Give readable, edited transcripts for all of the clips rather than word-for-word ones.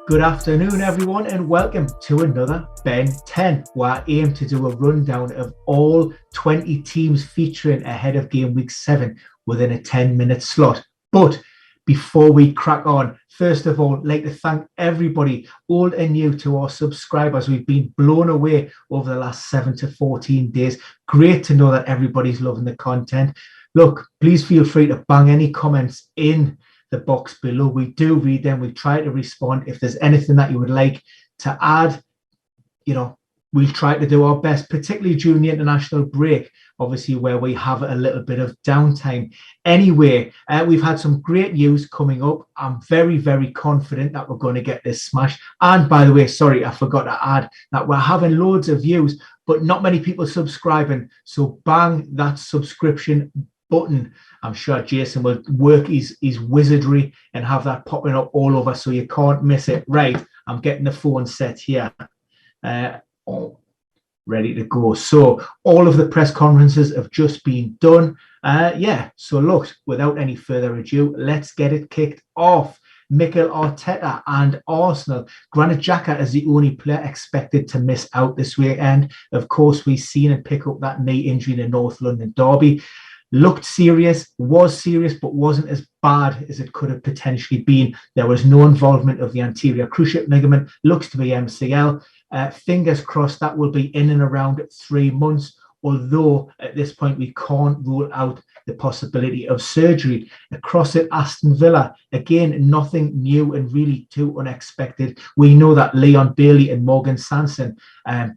Good afternoon, everyone, and welcome to another Ben 10, where I aim to do a rundown of all 20 teams featuring ahead of game week 7 within a 10-minute slot. But before we crack on, first of all, I'd like to thank everybody, old and new, to our subscribers. We've been blown away over the last 7 to 14 days. Great to know that everybody's loving the content. Look, please feel free to bang any comments in the box below. We do read them. We try to respond. If there's anything that you would like to add, we'll try to do our best, particularly during the international break, obviously, where we have a little bit of downtime. Anyway, we've had some great news coming up. I'm very, very confident that we're going to get this smash. And by the way, sorry, I forgot to add that we're having loads of views, but not many people subscribing. So bang that subscription button. I'm sure Jason will work his wizardry and have that popping up all over so you can't miss it. Right, I'm getting the phone set here. Ready to go. So all of the press conferences have just been done. So look, without any further ado, let's get it kicked off. Mikel Arteta and Arsenal. Granit Xhaka is the only player expected to miss out this weekend. Of course, we've seen him pick up that knee injury in the North London derby. Looked serious, was serious, but wasn't as bad as it could have potentially been. There was no involvement of the anterior cruciate ligament. Looks to be MCL. Fingers crossed that will be in and around 3 months, although at this point we can't rule out the possibility of surgery. Across at Aston Villa, again, nothing new and really too unexpected. We know that Leon Bailey and Morgan Sanson,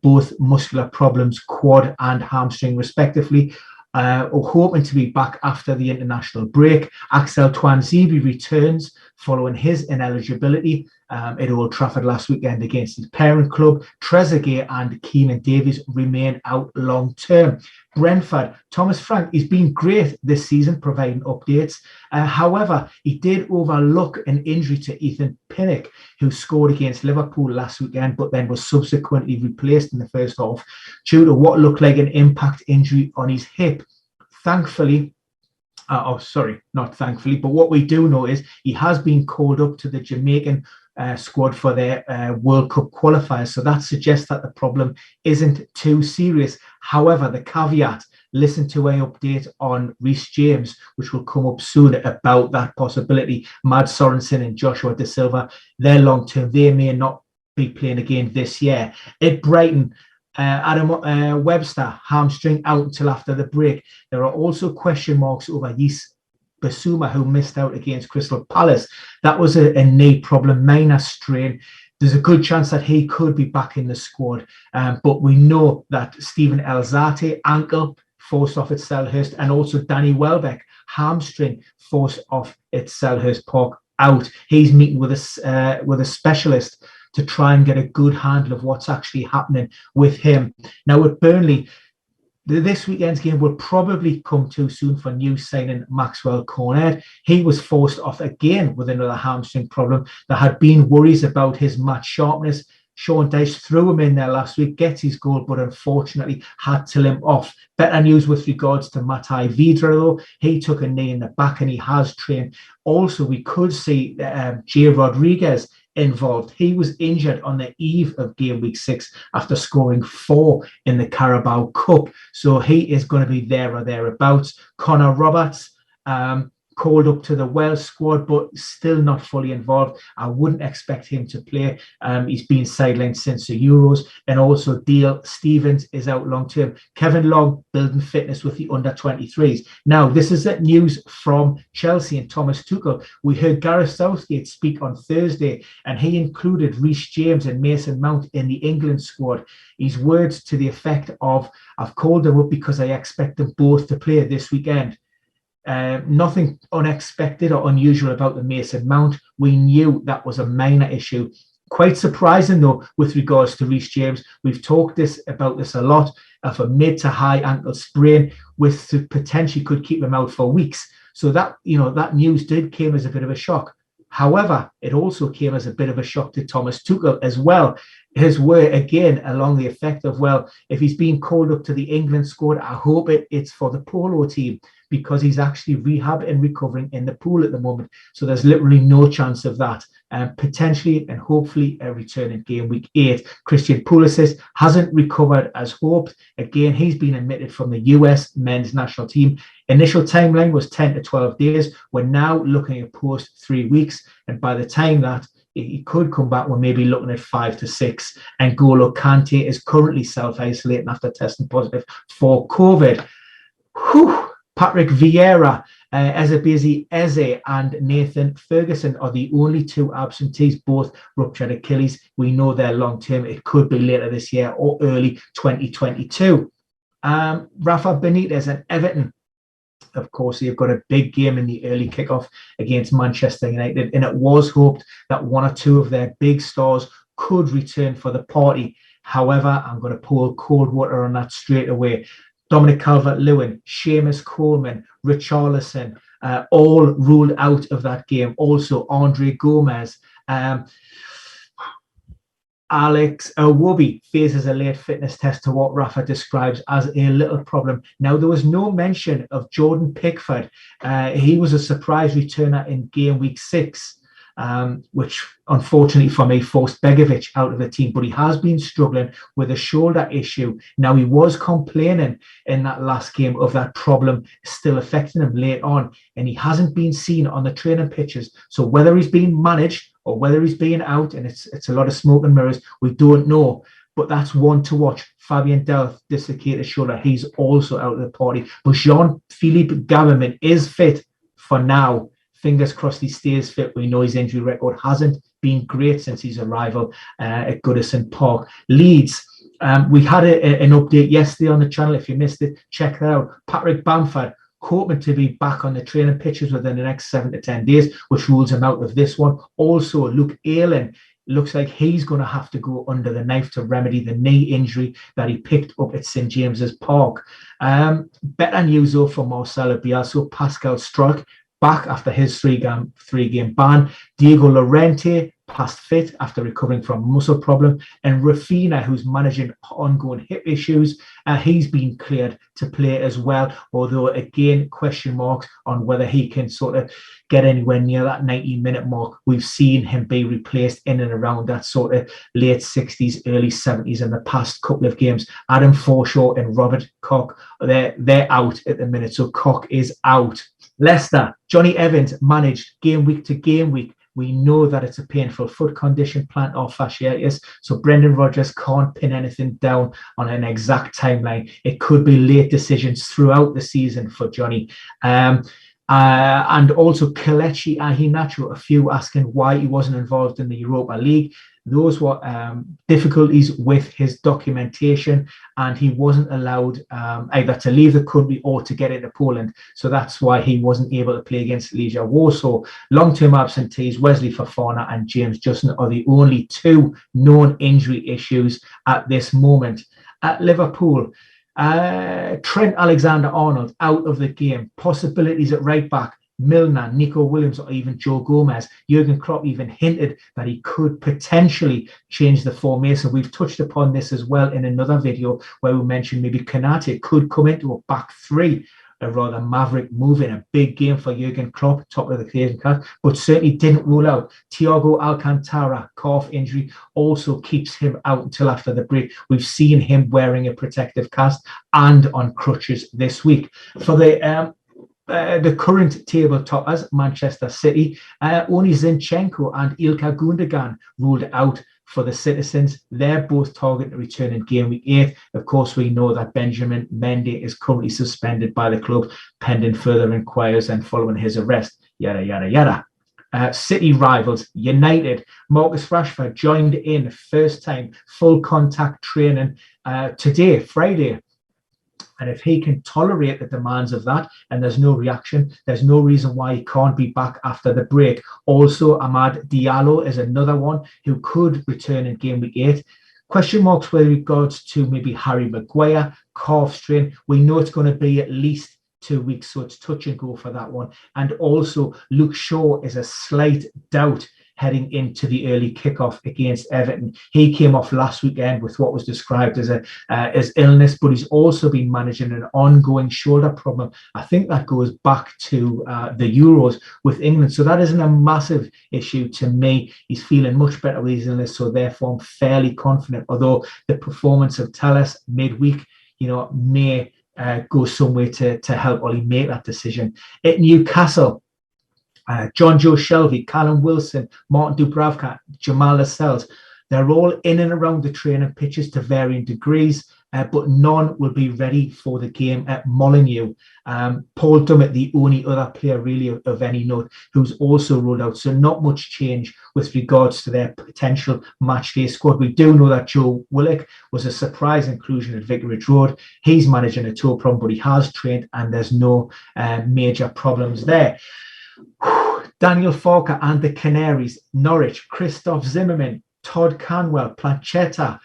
both muscular problems, quad and hamstring respectively, are hoping to be back after the international break. Axel Tuanzebe returns following his ineligibility at Old Trafford last weekend against his parent club. Trezeguet and Keenan Davies remain out long term. Brentford, Thomas Frank, he's been great this season, providing updates. However, he did overlook an injury to Ethan Pinnock, who scored against Liverpool last weekend, but then was subsequently replaced in the first half due to what looked like an impact injury on his hip. Thankfully, not thankfully, but what we do know is he has been called up to the Jamaican squad for their World Cup qualifiers. So that suggests that the problem isn't too serious. However, the caveat, listen to an update on Reece James, which will come up soon about that possibility. Mad Sorensen and Joshua Da Silva, they're long term. They may not be playing again this year. At Brighton, Adam Webster, hamstring out until after the break. There are also question marks over Yis Basuma, who missed out against Crystal Palace. That was a knee problem, minor strain. There's a good chance that he could be back in the squad. But we know that Stephen Elzate, ankle, forced off at Selhurst, and also Danny Welbeck, hamstring, forced off at Selhurst Park, out. He's meeting with a specialist to try and get a good handle of what's actually happening with him. Now, with Burnley, this weekend's game will probably come too soon for new signing Maxwell Cornet. He was forced off again with another hamstring problem. There had been worries about his match sharpness. Sean Dyche threw him in there last week, gets his goal, but unfortunately had to limp off. Better news with regards to Matai Vidra, though. He took a knee in the back and he has trained. Also, we could see Jay Rodriguez involved. He was injured on the eve of game week 6 after scoring 4 in the Carabao Cup. So he is going to be there or thereabouts. Connor Roberts, called up to the Wales squad, but still not fully involved. I wouldn't expect him to play. He's been sidelined since the Euros. And also Dale Stevens is out long term. Kevin Long building fitness with the under-23s. Now, this is news from Chelsea and Thomas Tuchel. We heard Gareth Southgate speak on Thursday, and he included Reece James and Mason Mount in the England squad. His words to the effect of, "I've called them up because I expect them both to play this weekend." Nothing unexpected or unusual about the Mason Mount. We knew that was a minor issue. Quite surprising, though, with regards to Reece James. We've talked about this a lot, of a mid to high ankle sprain, with potentially could keep him out for weeks. So that news came as a bit of a shock. However, it also came as a bit of a shock to Thomas Tuchel as well. His word again along the effect of, well, if he's being called up to the England squad, I hope it's for the polo team, because he's actually rehabbing and recovering in the pool at the moment. So there's literally no chance of that. Potentially and hopefully a return in game week 8. Christian Pulisic hasn't recovered as hoped. Again, he's been omitted from the US men's national team. Initial timeline was 10 to 12 days. We're now looking at post 3 weeks. And by the time that he could come back, we're maybe looking at 5 to 6. And N'Golo Kante is currently self-isolating after testing positive for COVID. Patrick Vieira, Ezebiezi Eze and Nathan Ferguson are the only 2 absentees, both ruptured Achilles. We know they're long-term. It could be later this year or early 2022. Rafa Benitez and Everton. Of course, they've got a big game in the early kickoff against Manchester United, and it was hoped that 1 or 2 of their big stars could return for the party. However, I'm going to pour cold water on that straight away. Dominic Calvert-Lewin, Seamus Coleman, Richarlison, all ruled out of that game. Also, Andre Gomez. Alex Iwobi faces a late fitness test to what Rafa describes as a little problem. Now, there was no mention of Jordan Pickford. He was a surprise returner in game week 6, which unfortunately for me forced Begovic out of the team, but he has been struggling with a shoulder issue. Now, he was complaining in that last game of that problem still affecting him late on, and he hasn't been seen on the training pitches. So whether he's being managed or whether he's being out, and it's a lot of smoke and mirrors, we don't know. But that's one to watch. Fabian Delph, dislocated shoulder. He's also out of the party. But Jean-Philippe Gabamon is fit for now. Fingers crossed he stays fit. We know his injury record hasn't been great since his arrival at Goodison Park. Leeds, we had an update yesterday on the channel. If you missed it, check that out. Patrick Bamford, hoping to be back on the training pitches within the next 7 to 10 days, which rules him out of this one. Also, Luke Ayling looks like he's going to have to go under the knife to remedy the knee injury that he picked up at St James's Park. Better news though for Marcelo Bielsa. Pascal Struijk back after his three-game ban. Diego Llorente past fit after recovering from a muscle problem. And Rafinha, who's managing ongoing hip issues, he's been cleared to play as well. Although, again, question marks on whether he can sort of get anywhere near that 90-minute mark. We've seen him be replaced in and around that sort of late 60s, early 70s in the past couple of games. Adam Forshaw and Robert Koch, they're out at the minute. So Koch is out. Leicester, Johnny Evans managed game week to game week. We know that it's a painful foot condition, plantar fasciitis, so Brendan Rodgers can't pin anything down on an exact timeline. It could be late decisions throughout the season for Johnny. And also Kelechi Iheanacho, a few asking why he wasn't involved in the Europa League. Those were difficulties with his documentation, and he wasn't allowed either to leave the country or to get into Poland. So that's why he wasn't able to play against Legia Warsaw. Long-term absentees, Wesley Fofana and James Justin, are the only 2 known injury issues at this moment. At Liverpool, Trent Alexander-Arnold out of the game. Possibilities at right back, Milner, Nico Williams, or even Joe Gomez. Jurgen Klopp even hinted that he could potentially change the formation. We've touched upon this as well in another video where we mentioned maybe Konate could come into a back 3, a rather maverick move in a big game for Jurgen Klopp, top of the occasion card, but certainly didn't rule out. Thiago Alcantara, calf injury, also keeps him out until after the break. We've seen him wearing a protective cast and on crutches this week. For the current table toppers, Manchester City, only Zinchenko and Ilkay Gundogan ruled out for the Citizens. They're both targeted to return in game week 8. Of course, we know that Benjamin Mendy is currently suspended by the club pending further inquiries and following his arrest. Yada, yada, yada. City rivals, United. Marcus Rashford joined in first time full contact training today, Friday. And if he can tolerate the demands of that and there's no reaction, there's no reason why he can't be back after the break. Also, Amad Diallo is another one who could return in game week 8. Question marks with regards to maybe Harry Maguire, calf strain. We know it's going to be at least 2 weeks, so it's touch and go for that one. And also, Luke Shaw is a slight doubt. heading into the early kickoff against Everton. He came off last weekend with what was described as illness, but he's also been managing an ongoing shoulder problem. I think that goes back to the Euros with England. So that isn't a massive issue to me. He's feeling much better with his illness, so therefore I'm fairly confident, although the performance of Telles midweek, may go somewhere to help Ollie make that decision. At Newcastle, John Joe Shelvey, Callum Wilson, Martin Dubravka, Jamal Lascelles, they're all in and around the training pitches to varying degrees, but none will be ready for the game at Molineux. Paul Dummett, the only other player really of any note, who's also ruled out. So not much change with regards to their potential matchday squad. We do know that Joe Willock was a surprise inclusion at Vicarage Road. He's managing a toe problem, but he has trained and there's no major problems there. Daniel Farke and the Canaries, Norwich, Christoph Zimmerman, Todd Canwell, Planchetta,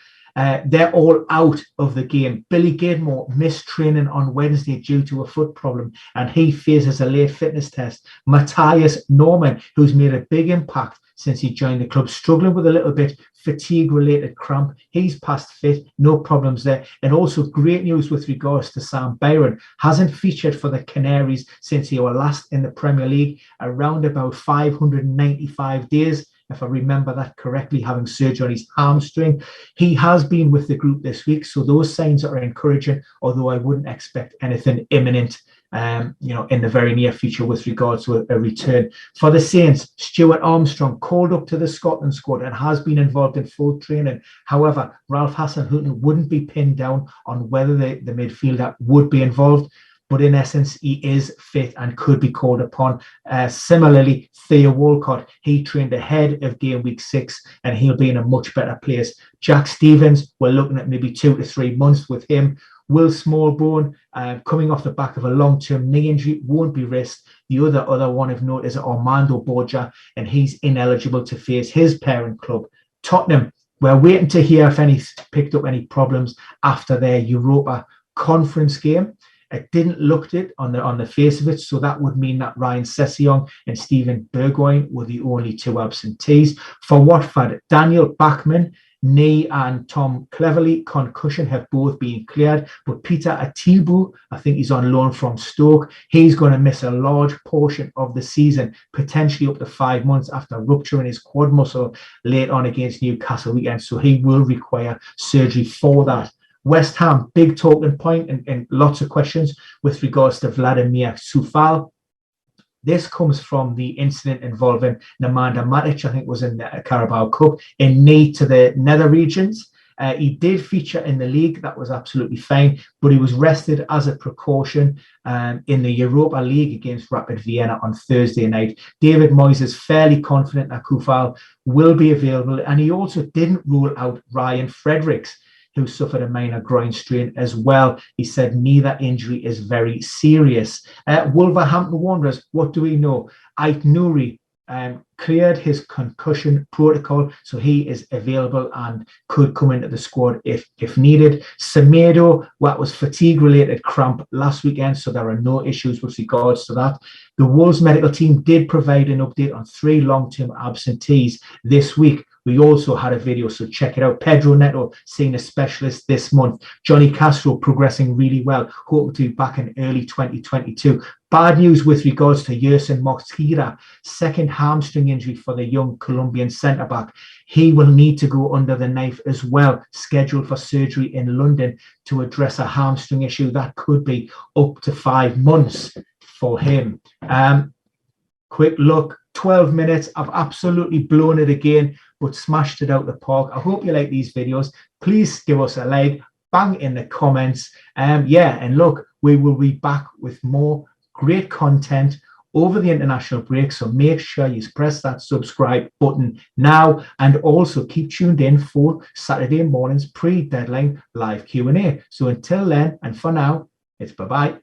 they're all out of the game. Billy Gilmore missed training on Wednesday due to a foot problem, and he faces a late fitness test. Matthias Norman, who's made a big impact since he joined the club, struggling with a little bit fatigue-related cramp. He's past fit, no problems there. And also great news with regards to Sam Byron. Hasn't featured for the Canaries since he was last in the Premier League, around about 595 days. If I remember that correctly, having surgery on his hamstring. He has been with the group this week, so those signs are encouraging, although I wouldn't expect anything imminent in the very near future with regards to a return. For the Saints, Stuart Armstrong called up to the Scotland squad and has been involved in full training. However, Ralph Hasenhüttl wouldn't be pinned down on whether the midfielder would be involved, but in essence, he is fit and could be called upon. Similarly, Theo Walcott, he trained ahead of game week 6 and he'll be in a much better place. Jack Stevens, we're looking at maybe 2 to 3 months with him. Will Smallbone, coming off the back of a long-term knee injury, won't be risked. The other one of note is Armando Borja, and he's ineligible to face his parent club, Tottenham. We're waiting to hear if any picked up any problems after their Europa Conference game. It didn't look it on the face of it, so that would mean that Ryan Sessegnon and Stephen Burgoyne were the only 2 absentees. For Watford, Daniel Bachmann, knee, and Tom Cleverley, concussion, have both been cleared, but Peter Atibu, I think he's on loan from Stoke, he's going to miss a large portion of the season, potentially up to 5 months after rupturing his quad muscle late on against Newcastle weekend, so he will require surgery for that. West Ham, big talking point and lots of questions with regards to Vladimir Coufal. This comes from the incident involving Nemanja Matic, I think was in the Carabao Cup, in knee to the nether regions. He did feature in the league, that was absolutely fine, but he was rested as a precaution in the Europa League against Rapid Vienna on Thursday night. David Moyes is fairly confident that Coufal will be available, and he also didn't rule out Ryan Fredericks, who suffered a minor groin strain as well. He said neither injury is very serious. Wolverhampton Wanderers, what do we know? Ait Nouri cleared his concussion protocol, so he is available and could come into the squad if needed. Semedo, what was fatigue-related cramp last weekend, so there are no issues with regards to that. The Wolves medical team did provide an update on 3 long-term absentees this week. We also had a video, so check it out. Pedro Neto seeing a specialist this month. Johnny Castro progressing really well, hoping to be back in early 2022. Bad news with regards to Yerson Mosquera, second hamstring injury for the young Colombian centre-back. He will need to go under the knife as well, scheduled for surgery in London to address a hamstring issue that could be up to 5 months for him. Quick look, 12 minutes. I've absolutely blown it again, but smashed it out the park. I hope you like these videos. Please give us a like, bang in the comments. And look, we will be back with more great content over the international break, so make sure you press that subscribe button now, and also keep tuned in for Saturday morning's pre-deadline live Q&A. So until then, and for now, it's bye-bye.